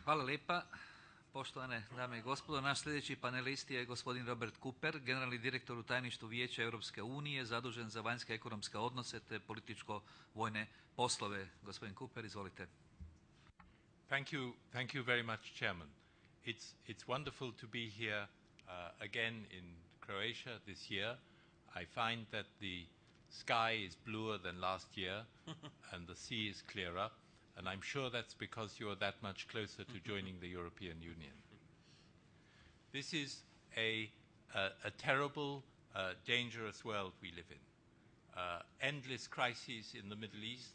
Hvala lijepa. Poštovane dame i gospodo, naš sljedeći panelist je gospodin Robert Cooper, generalni direktor u tajništvu Vijeća Europske unije, zadužen za vanjske ekonomske odnose te političko-vojne poslove. Gospodin Cooper, izvolite. Thank you very much, Chairman. It's wonderful to be here again in Croatia this year. I find that the sky is bluer than last year and the sea is clearer, and I'm sure that's because you are that much closer to joining the European Union. This is a terrible, dangerous world we live in. Endless crises in the Middle East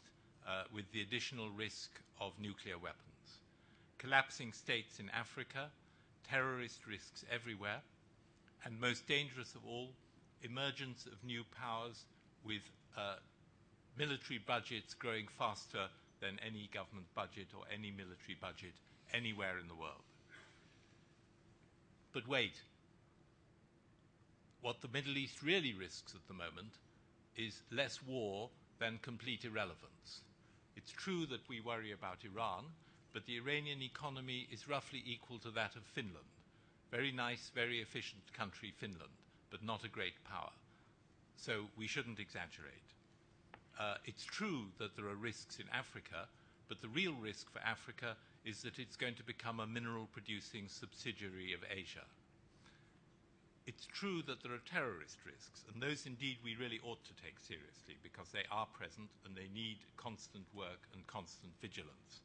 with the additional risk of nuclear weapons. Collapsing states in Africa, terrorist risks everywhere, and most dangerous of all, emergence of new powers with military budgets growing faster than any government budget or any military budget anywhere in the world. But wait, what the Middle East really risks at the moment is less war than complete irrelevance. It's true that we worry about Iran, but the Iranian economy is roughly equal to that of Finland. Very nice, very efficient country, Finland, but not a great power. So we shouldn't exaggerate. It's true that there are risks in Africa, but the real risk for Africa is that it's going to become a mineral-producing subsidiary of Asia. It's true that there are terrorist risks, and those indeed we really ought to take seriously because they are present and they need constant work and constant vigilance.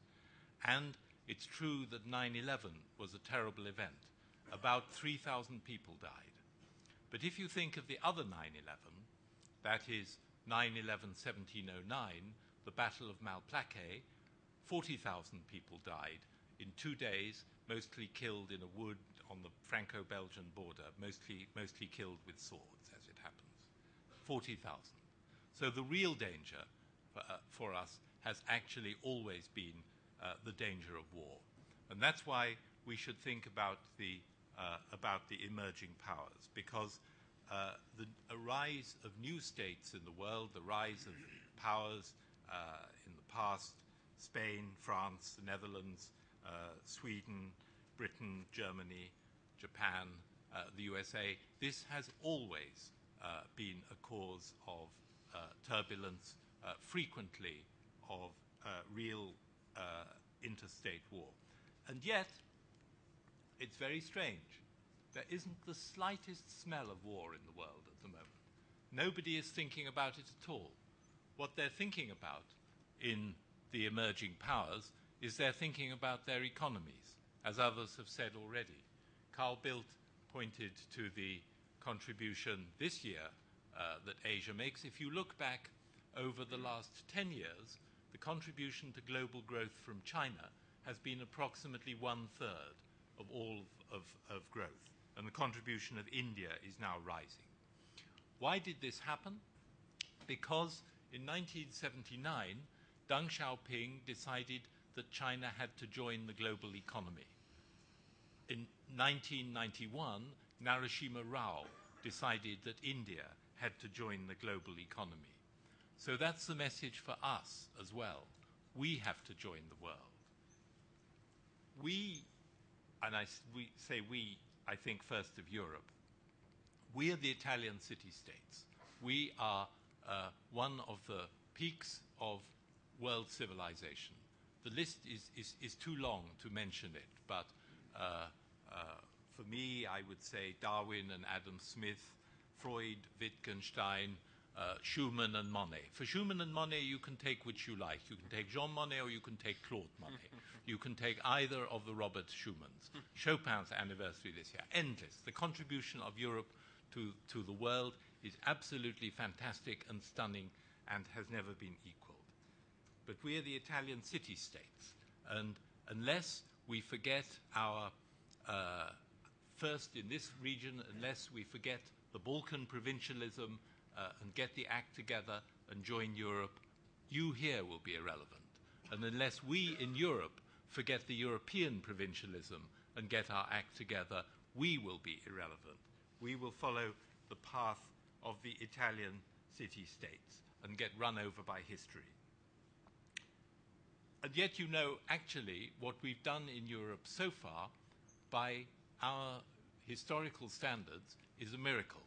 And it's true that 9/11 was a terrible event. About 3,000 people died. But if you think of the other 9/11, that is 9/11-1709, the Battle of Malplaquet, 40,000 people died in 2 days, mostly killed in a wood on the Franco-Belgian border, mostly killed with swords, as it happens. 40,000. So the real danger for us has actually always been the danger of war. And that's why we should think about the emerging powers, because the rise of new states in the world, the rise of powers in the past, Spain, France, the Netherlands, Sweden, Britain, Germany, Japan, the USA, this has always been a cause of turbulence, frequently of real interstate war. And yet, it's very strange. There isn't the slightest smell of war in the world at the moment. Nobody is thinking about it at all. What they're thinking about in the emerging powers is they're thinking about their economies, as others have said already. Carl Bildt pointed to the contribution this year that Asia makes. If you look back over the last 10 years, the contribution to global growth from China has been approximately 1/3 of all of growth. And the contribution of India is now rising. Why did this happen? Because in 1979, Deng Xiaoping decided that China had to join the global economy. In 1991, Narasimha Rao decided that India had to join the global economy. So that's the message for us as well. We have to join the world. We I think first of Europe. We are the Italian city-states. We are one of the peaks of world civilization. The list is too long to mention it, but for me, I would say Darwin and Adam Smith, Freud, Wittgenstein, Schumann and Monet. For Schumann and Monet, you can take which you like. You can take Jean Monnet or you can take Claude Monet. You can take either of the Robert Schumanns. Chopin's anniversary this year, endless. The contribution of Europe to the world is absolutely fantastic and stunning and has never been equaled. But we are the Italian city-states, and unless we forget our first in this region, unless we forget the Balkan provincialism and get the act together and join Europe, you here will be irrelevant. And unless we in Europe forget the European provincialism and get our act together, we will be irrelevant. We will follow the path of the Italian city-states and get run over by history. And yet you know, actually, what we've done in Europe so far, by our historical standards, is a miracle.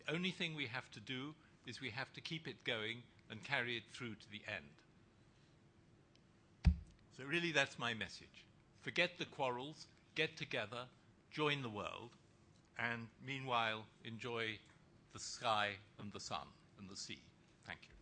The only thing we have to do is we have to keep it going and carry it through to the end. So really that's my message. Forget the quarrels, get together, join the world, and meanwhile enjoy the sky and the sun and the sea. Thank you.